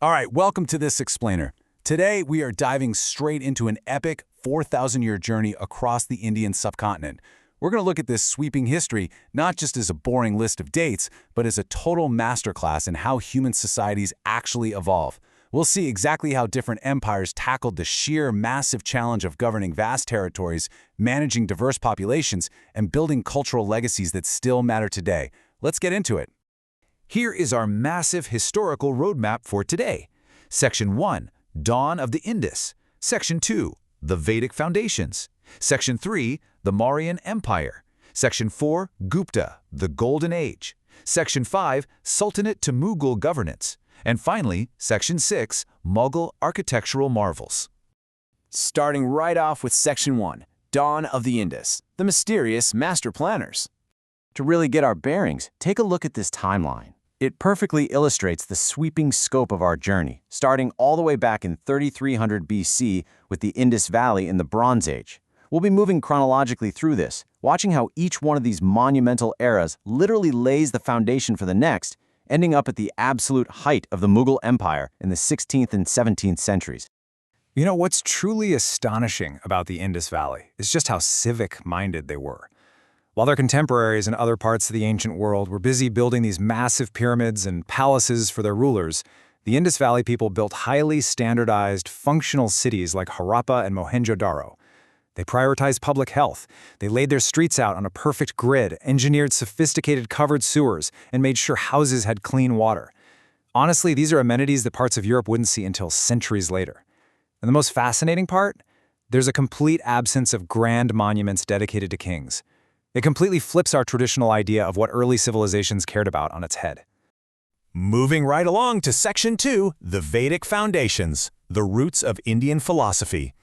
All right, welcome to this explainer. Today, we are diving straight into an epic 4,000-year journey across the Indian subcontinent. We're going to look at this sweeping history not just as a boring list of dates, but as a total masterclass in how human societies actually evolve. We'll see exactly how different empires tackled the sheer massive challenge of governing vast territories, managing diverse populations, and building cultural legacies that still matter today. Let's get into it. Here is our massive historical roadmap for today. Section 1, Dawn of the Indus. Section 2, the Vedic Foundations. Section 3, the Mauryan Empire. Section 4, Gupta, the Golden Age. Section 5, Sultanate to Mughal governance. And finally, Section 6, Mughal architectural marvels. Starting right off with Section 1, Dawn of the Indus, the mysterious master planners. To really get our bearings, take a look at this timeline. It perfectly illustrates the sweeping scope of our journey, starting all the way back in 3300 BC with the Indus Valley in the Bronze Age. We'll be moving chronologically through this, watching how each one of these monumental eras literally lays the foundation for the next, ending up at the absolute height of the Mughal Empire in the 16th and 17th centuries. You know, what's truly astonishing about the Indus Valley is just how civic-minded they were. While their contemporaries in other parts of the ancient world were busy building these massive pyramids and palaces for their rulers, the Indus Valley people built highly standardized, functional cities like Harappa and Mohenjo-daro. They prioritized public health. They laid their streets out on a perfect grid, engineered sophisticated covered sewers, and made sure houses had clean water. Honestly, these are amenities that parts of Europe wouldn't see until centuries later. And the most fascinating part? There's a complete absence of grand monuments dedicated to kings. It completely flips our traditional idea of what early civilizations cared about on its head. Moving right along to Section 2, the Vedic Foundations, the roots of Indian philosophy.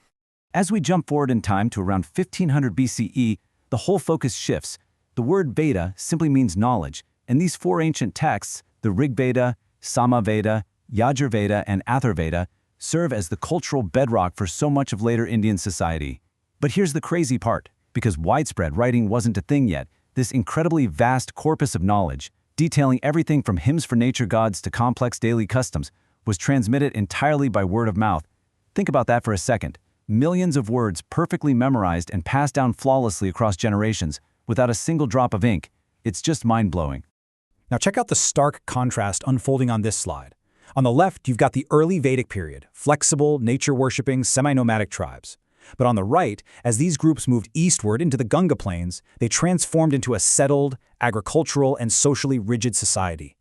As we jump forward in time to around 1500 BCE, the whole focus shifts. The word Veda simply means knowledge, and these four ancient texts, the Rig Veda, Sama Veda, Yajur Veda, and Atharveda, serve as the cultural bedrock for so much of later Indian society. But here's the crazy part. Because widespread writing wasn't a thing yet, this incredibly vast corpus of knowledge, detailing everything from hymns for nature gods to complex daily customs, was transmitted entirely by word of mouth. Think about that for a second. Millions of words perfectly memorized and passed down flawlessly across generations, without a single drop of ink. It's just mind-blowing. Now check out the stark contrast unfolding on this slide. On the left, you've got the early Vedic period, flexible, nature-worshipping, semi-nomadic tribes. But on the right, as these groups moved eastward into the Ganga Plains, they transformed into a settled, agricultural, and socially rigid society.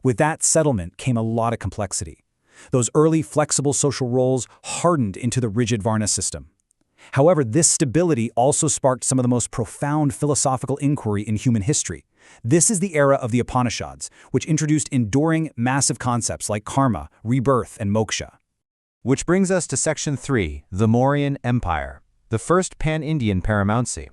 With that settlement came a lot of complexity. Those early flexible social roles hardened into the rigid Varna system. However, this stability also sparked some of the most profound philosophical inquiry in human history. This is the era of the Upanishads, which introduced enduring, massive concepts like karma, rebirth, and moksha. Which brings us to Section 3, the Mauryan Empire, the first pan-Indian paramountcy.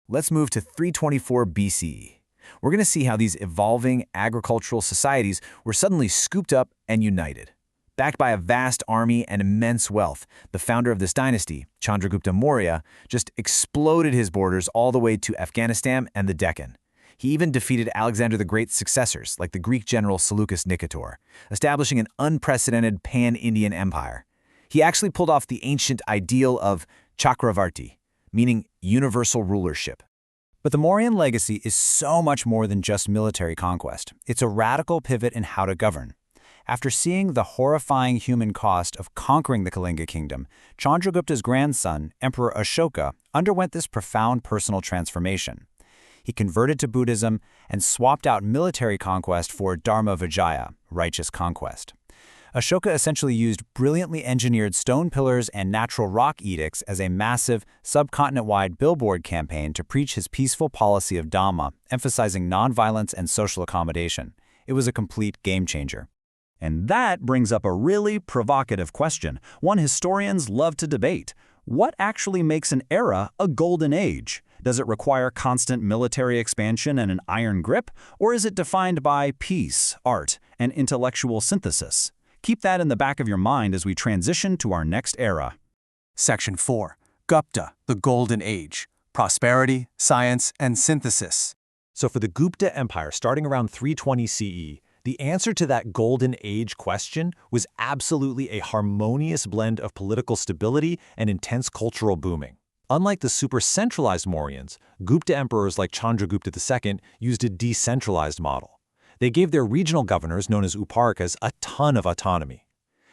Let's move to 324 BCE. We're going to see how these evolving agricultural societies were suddenly scooped up and united. Backed by a vast army and immense wealth, the founder of this dynasty, Chandragupta Maurya, just exploded his borders all the way to Afghanistan and the Deccan. He even defeated Alexander the Great's successors, like the Greek general Seleucus Nicator, establishing an unprecedented pan-Indian empire. He actually pulled off the ancient ideal of Chakravarti, meaning universal rulership. But the Mauryan legacy is so much more than just military conquest. It's a radical pivot in how to govern. After seeing the horrifying human cost of conquering the Kalinga kingdom, Chandragupta's grandson, Emperor Ashoka, underwent this profound personal transformation. He converted to Buddhism and swapped out military conquest for Dharma Vijaya, righteous conquest. Ashoka essentially used brilliantly engineered stone pillars and natural rock edicts as a massive, subcontinent-wide billboard campaign to preach his peaceful policy of Dhamma, emphasizing nonviolence and social accommodation. It was a complete game-changer. And that brings up a really provocative question, one historians love to debate. What actually makes an era a golden age? Does it require constant military expansion and an iron grip, or is it defined by peace, art, and intellectual synthesis? Keep that in the back of your mind as we transition to our next era. Section 4, Gupta, the Golden Age, prosperity, science, and synthesis. So for the Gupta Empire, starting around 320 CE, The answer to that golden age question was absolutely a harmonious blend of political stability and intense cultural booming. Unlike the super-centralized Mauryans, Gupta emperors like Chandragupta II used a decentralized model. They gave their regional governors, known as Uparkas, a ton of autonomy.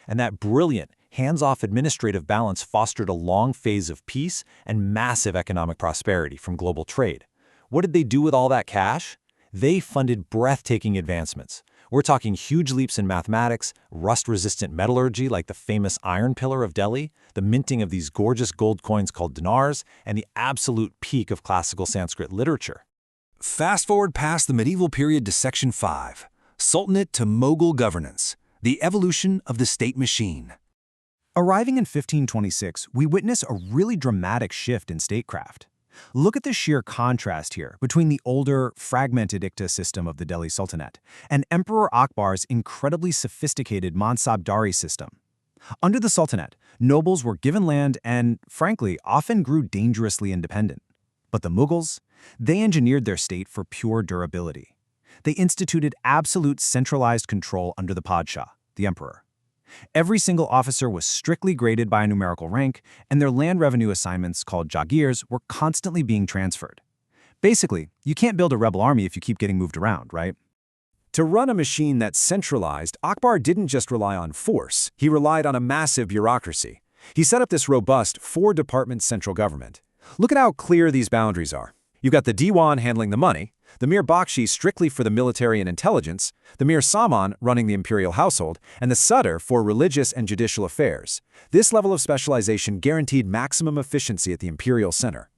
And that brilliant, hands-off administrative balance fostered a long phase of peace and massive economic prosperity from global trade. What did they do with all that cash? They funded breathtaking advancements. We're talking huge leaps in mathematics, rust-resistant metallurgy like the famous iron pillar of Delhi, the minting of these gorgeous gold coins called dinars, and the absolute peak of classical Sanskrit literature. Fast forward past the medieval period to Section 5, Sultanate to Mughal governance, the evolution of the state machine. Arriving in 1526, we witness a really dramatic shift in statecraft. Look at the sheer contrast here between the older, fragmented Ikta system of the Delhi Sultanate and Emperor Akbar's incredibly sophisticated Mansabdari system. Under the Sultanate, nobles were given land and, frankly, often grew dangerously independent. But the Mughals? They engineered their state for pure durability. They instituted absolute centralized control under the Padshah, the emperor. Every single officer was strictly graded by a numerical rank, and their land revenue assignments, called jagirs, were constantly being transferred. Basically, you can't build a rebel army if you keep getting moved around, right? To run a machine that's centralized, Akbar didn't just rely on force, he relied on a massive bureaucracy. He set up this robust four-department central government. Look at how clear these boundaries are. You've got the Diwan handling the money, the Mir Bakshi strictly for the military and intelligence, the Mir Saman running the imperial household, and the Sadr for religious and judicial affairs. This level of specialization guaranteed maximum efficiency at the imperial center.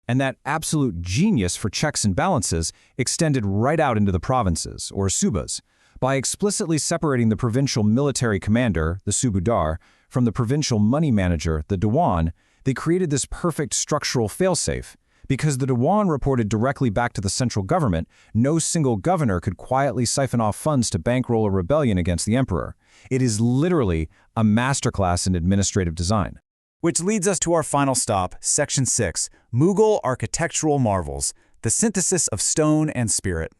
And that absolute genius for checks and balances extended right out into the provinces, or subas, by explicitly separating the provincial military commander, the subudar, from the provincial money manager, the Diwan. They created this perfect structural failsafe. Because the Diwan reported directly back to the central government, no single governor could quietly siphon off funds to bankroll a rebellion against the emperor. It is literally a masterclass in administrative design. Which leads us to our final stop, Section 6, Mughal Architectural Marvels, the synthesis of stone and spirit.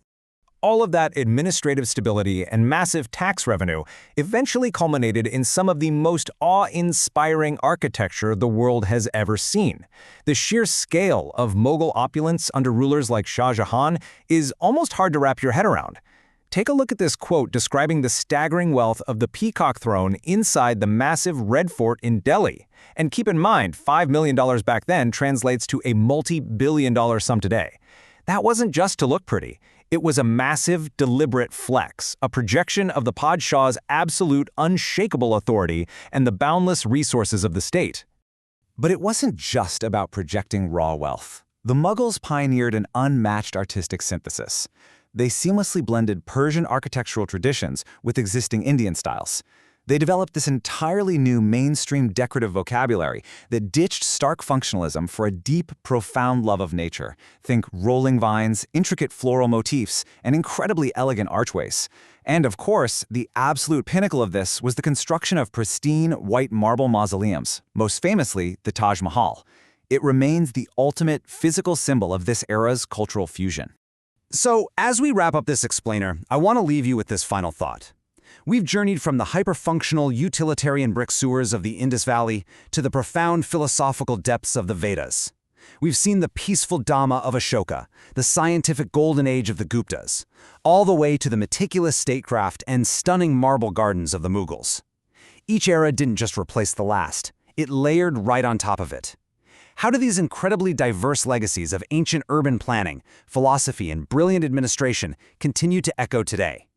All of that administrative stability and massive tax revenue eventually culminated in some of the most awe-inspiring architecture the world has ever seen. The sheer scale of Mughal opulence under rulers like Shah Jahan is almost hard to wrap your head around. Take a look at this quote describing the staggering wealth of the Peacock Throne inside the massive Red Fort in Delhi. And keep in mind, $5 million back then translates to a multi-billion-dollar sum today. That wasn't just to look pretty. It was a massive, deliberate flex, a projection of the Padshah's absolute, unshakable authority and the boundless resources of the state. But it wasn't just about projecting raw wealth. The Mughals pioneered an unmatched artistic synthesis. They seamlessly blended Persian architectural traditions with existing Indian styles. They developed this entirely new mainstream decorative vocabulary that ditched stark functionalism for a deep, profound love of nature. Think rolling vines, intricate floral motifs, and incredibly elegant archways. And of course, the absolute pinnacle of this was the construction of pristine white marble mausoleums, most famously the Taj Mahal. It remains the ultimate physical symbol of this era's cultural fusion. So, as we wrap up this explainer, I want to leave you with this final thought. We've journeyed from the hyper-functional, utilitarian brick sewers of the Indus Valley to the profound philosophical depths of the Vedas. We've seen the peaceful Dhamma of Ashoka, the scientific golden age of the Guptas, all the way to the meticulous statecraft and stunning marble gardens of the Mughals. Each era didn't just replace the last, it layered right on top of it. How do these incredibly diverse legacies of ancient urban planning, philosophy, and brilliant administration continue to echo today?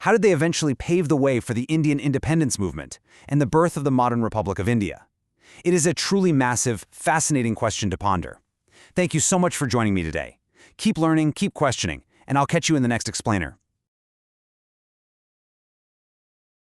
How did they eventually pave the way for the Indian independence movement and the birth of the modern Republic of India? It is a truly massive, fascinating question to ponder. Thank you so much for joining me today. Keep learning, keep questioning, and I'll catch you in the next explainer.